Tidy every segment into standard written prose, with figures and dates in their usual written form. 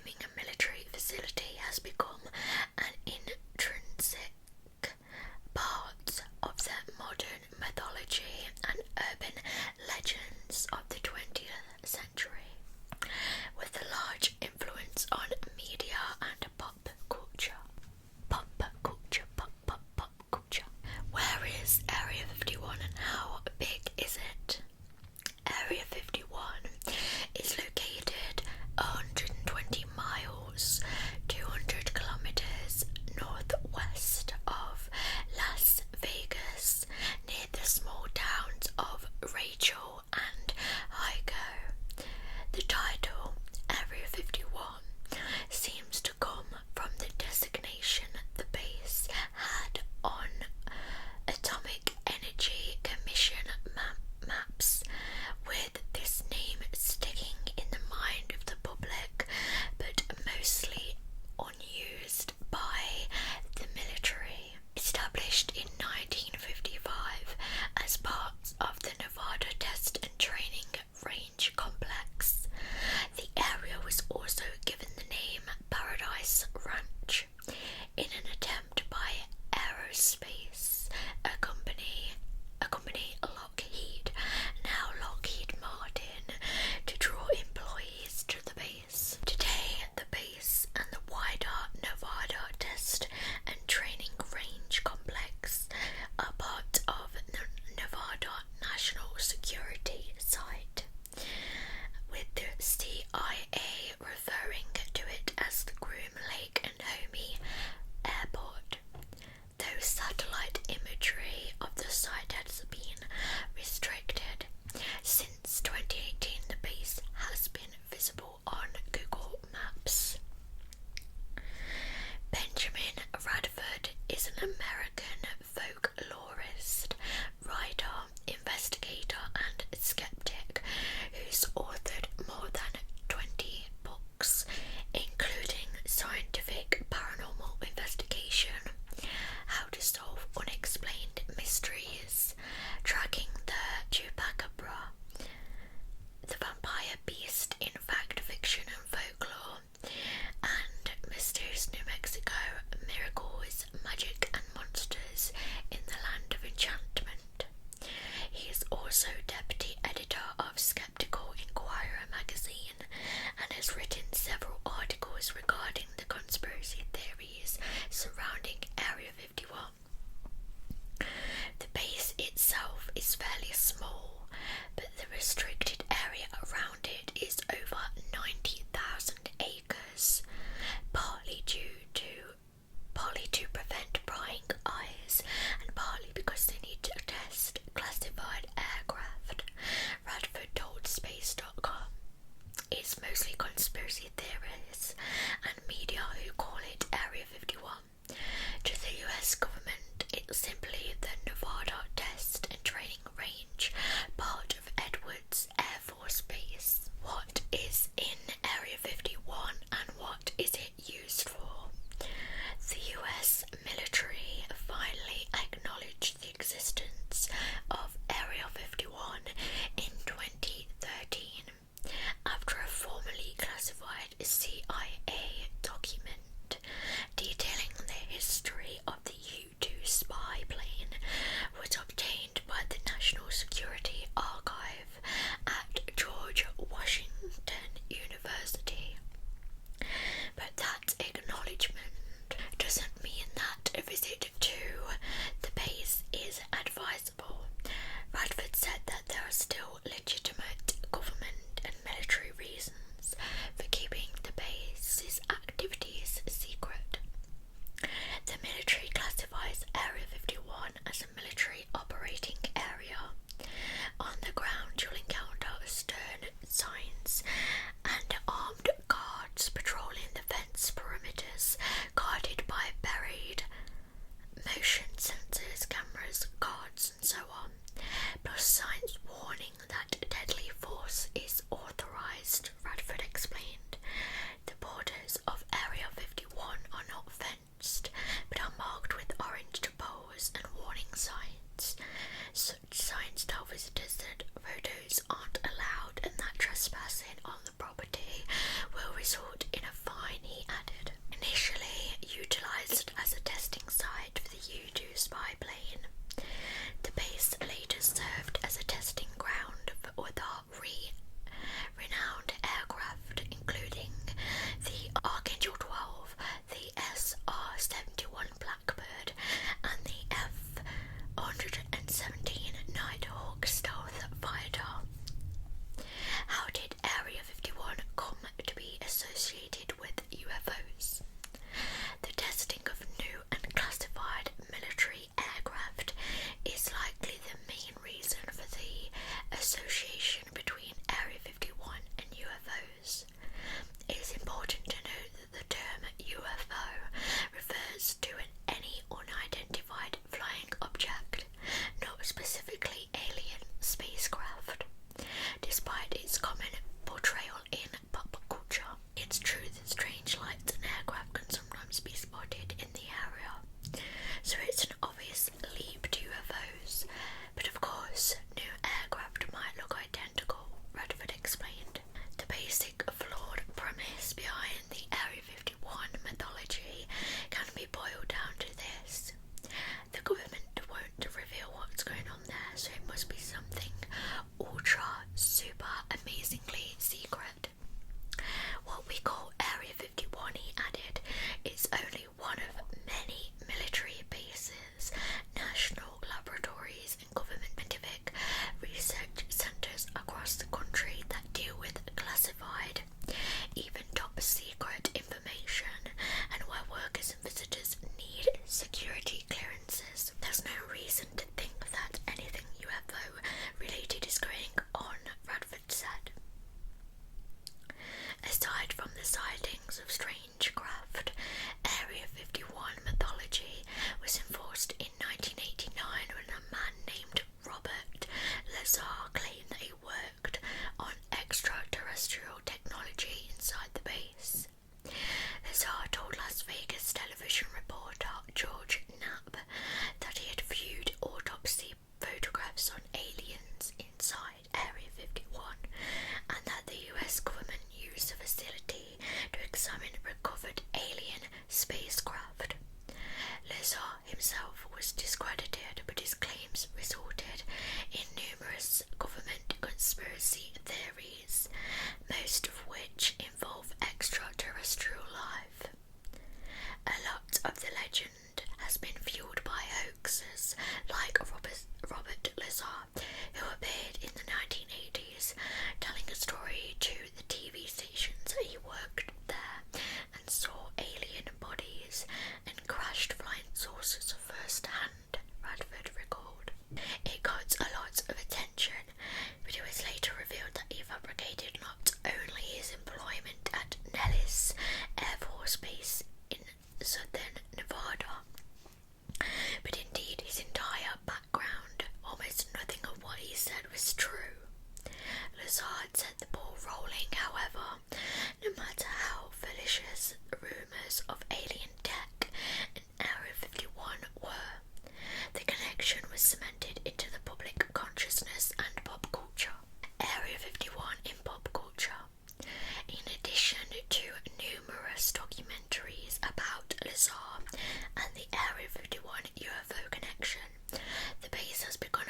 booming military facility has become an intrinsic part of the modern mythology and urban legends of the 20th century, with a large influence on media and pop culture. Pop culture. Where is Area 51 and how big is it? Area 51 is located 120 miles, 200 kilometers northwest of Las Vegas, near the small towns of Rachel and Higo. The title, Area 51, seems to come from the designation the base had on Atomic Energy Commission maps, with this name sticking in the mind of the public, but mostly unused by the military. Established in 1955 as part of the Nevada Test and Training Range Complex, the area was also given the name Paradise Ranch in an attempt by Aerospace, a company Lockheed, now Lockheed Martin, to draw employees to the base. Today, the base and the wider Nevada Test and Training Range Complex are part of the Nevada National Security Site, with the CIA referring to it as the Groom Lake and Homey Airport. Though satellite imagery of the site has been restricted, since 2018 the base has been visible on Google Maps. Benjamin Radford is an American folklorist, writer, investigator and skeptic who's authored more than 20 books, including Scientific Paranormal Investigation, How to Solve Unexplained Mysteries, Tracking the Chupacabra, The Vampire Beast in Fact, Fiction and Folklore, and Mysterious New Mexico, Miracles, Magic and Monsters in the Land of Enchantment. He is also deputy editor of Skeptical Inquirer magazine and has written several articles regarding the conspiracy theories surrounding Area 51. The base itself is fairly small, but the restricted area around it is over 90,000 acres, partly to prevent prying eyes and partly because they need to test classified aircraft, Radford told Space.com. It's mostly conspiracy theorists and media who call it Area 51. To the US government, it's simply the Nevada Test and Training Range, part of Edwards Air Force Base. What is in Area 51 and what is it used for? The US military finally acknowledged the existence of Area 51 in 2013 after a formally classified CIA document detailing the history of the U-2 spy plane was obtained by the National Security Archive at George Washington University. But that acknowledgement doesn't mean that a visit to the base is advisable. Radford said that there are still legitimate government and military reasons for keeping the base's activities secret. The military classifies Area 51 as a military operating area. On the ground, you'll encounter stern signs and armed guards patrolling the fence perimeters, guarded by buried motion sensors, cameras, guards, and so on, plus signs warning that deadly force is authorized, Radford explained. The borders of Area 51 are not fenced, but are marked with orange poles and warning signs. spacecraft. Lazar himself was discredited, but his claims resulted in numerous government conspiracy theories, most of which involve extraterrestrial life. A lot of the legend has been fueled by hoaxers like Robert Lazar, who appeared in the 1980s, telling a story to the TV stations that he worked there and saw alien bodies and crashed flying saucers firsthand, Radford recalled. It got a lot of attention, but it was later revealed that he fabricated not only his employment at Nellis Air Force Base in southern Nevada, but indeed his entire background. Almost nothing of what he said was true. Lazard set the ball rolling, however, no matter how fallacious rumours of alien tech in Area 51 were. The connection was cemented into the public consciousness and pop culture. Area 51 in pop culture. In addition to numerous documentaries about Lazar and the Area 51 UFO connection, the base has become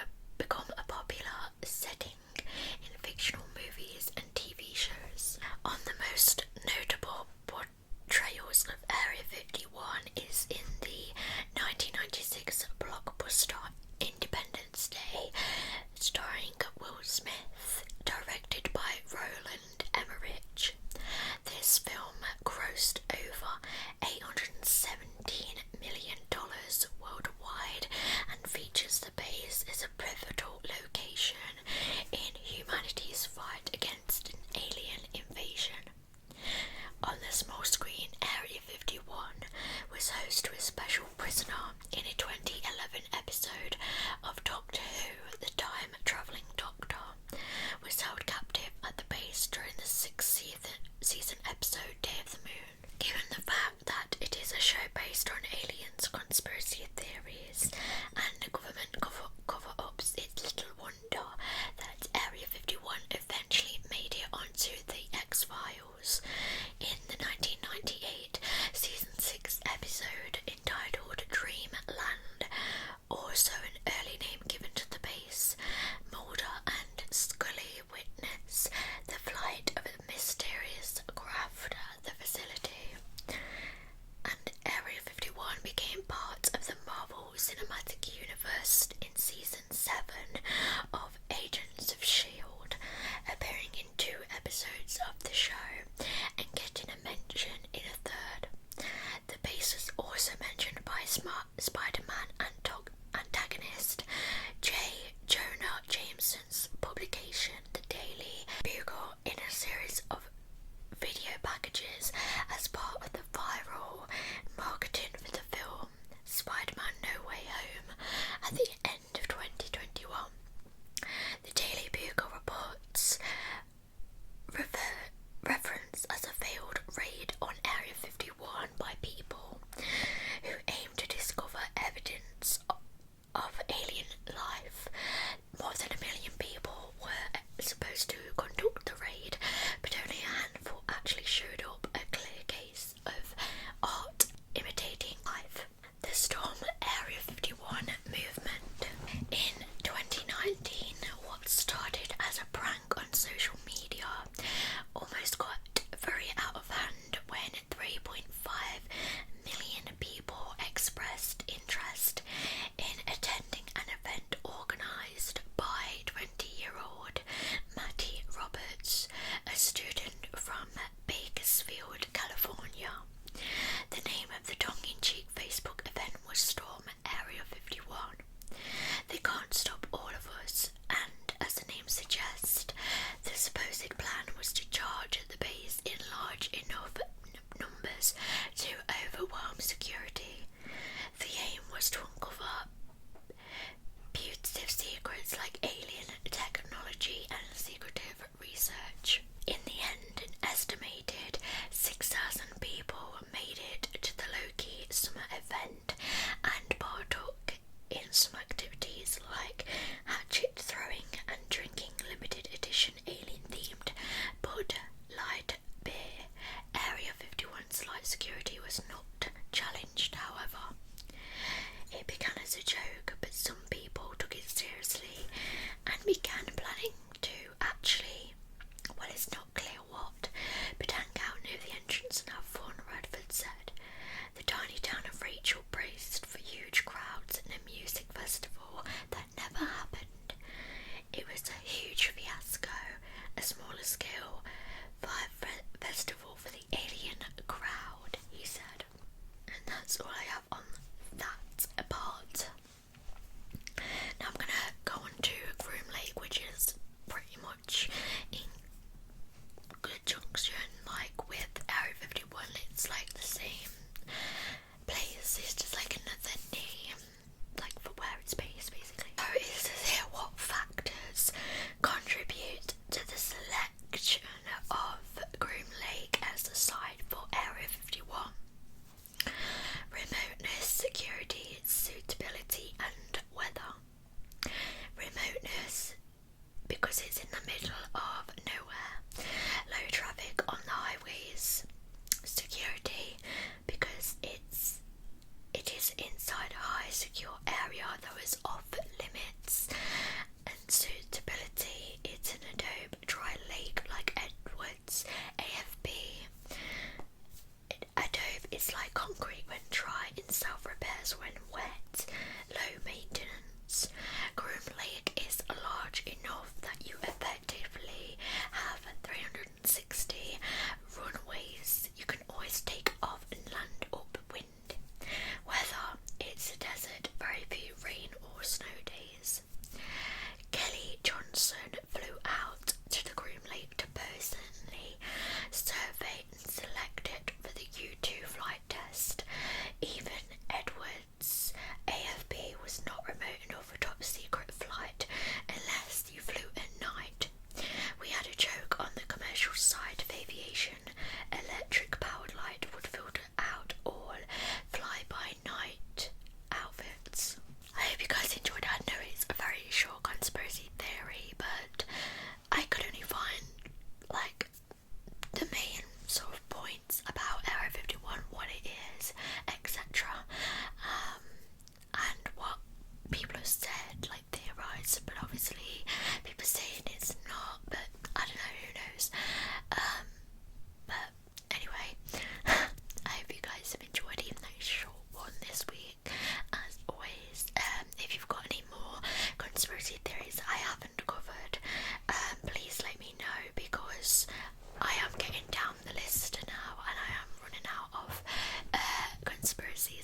a popular setting in fictional movies and TV shows. On the most notable portrayals of Area 51 is in the 1996 blockbuster Independence Day, starring Will Smith, directed by Roland Emmerich. This film grossed over $817 million worldwide and features the base as a pivotal location in humanity's fight against an alien invasion. On the small screen, Area 51 was host to a special prisoner in a 2011 episode of Doctor Who. The time-travelling Doctor was held captive at the base during the 6th season episode Day of the Moon. Given the fact that it is a show based on aliens, conspiracy theories, and government cover-ups, it's little wonder that Area 51 eventually made it onto the X-Files. In the 1998 season 6 episode entitled Dreamland, also an early name given to the base, Mulder and Scully witness the flight of a mysterious craft at the facility, and Area 51 became part of the Marvel Cinematic Universe in season 7 of Agents of S.H.I.E.L.D., appearing in 2 episodes of the show and getting a mention in a 3rd. The base was also mentioned by Spider-Man antagonist J. Jonah Jameson's publication, The Daily Bugle, in a series of video packages as part of the viral marketing for the film Spider-Man No Way Home at the end of 2021. The Daily Bugle reports reference as a failed raid on Area 51 by people who aim to discover evidence of alien life. More than 1 million people were supposed to conduct the raid, but only a handful actually showed up. A clear case of art imitating life. The Storm Area 51 movement. In 2019, what started as a prank on social media almost got very out of hand when 3.5 million people expressed interest in attending an event organised by 20-year-old Matty Roberts, a student from Bakersfield, California. The name of the tongue-in-cheek Facebook event was Storm Area 51. They can't stop all of us, and as the name suggests, the supposed plan was to charge at the base in large enough numbers to overwhelm security. The aim was to uncover putative secrets like alien technology and secretive research. In the end, an estimated 6,000 people made it to the low-key summer event and partook in some activities like hatchet throwing and drinking limited edition alien-themed Bud Light beer. Area 51's light security was not as a joke, but some people took it seriously and began planning to actually, well, it's not clear what, but hang out near the entrance and have fun, Radford said. The tiny town of Rachel braced for huge crowds in a music festival that never happened. It was a huge fiasco, a smaller scale festival for the alien crowd, he said. And that's all I have on that part. Now I'm gonna go on to Groom Lake, which is pretty much in conjunction like with Area 51. It's like the same place, it's just like another name, like for where it's based basically. So it says here what factors contribute to the selection of Groom Lake as the site for Area 51. Remoteness, security, suitability and weather. Remoteness, because it's in the middle of nowhere. Low traffic on the highways. Security, because it is inside a high secure area that is off limits. And suitability, it's an adobe dry lake like Edwards AFB. Adobe is like concrete when dry, in self-repairs when wet, low maintenance. Groom Lake is large enough that you effectively have 360 runways. You can always take off and land upwind. Weather, it's a desert, very few rain or snow days. Kelly Johnson flew out to the Groom Lake to personally survey and select it for the U2 flight test. Even Edwards AFB was not remote enough for top secret flight unless you flew at night. We had a joke on the commercial side of aviation. Electric powered light would filter out all fly-by-night outfits. I hope you guys enjoyed that. I know it's a very short conspiracy theory, but I could only find like the main sort of points about Area 51, what it is, etc. And what people have said, like theorised, but obviously people saying it's not, but I don't know, who knows. But anyway, I hope you guys have enjoyed even though it's a short one this week. As always, if you've got any more conspiracy theories I haven't covered, please let me know, because I am getting down the list now and I am running out of conspiracy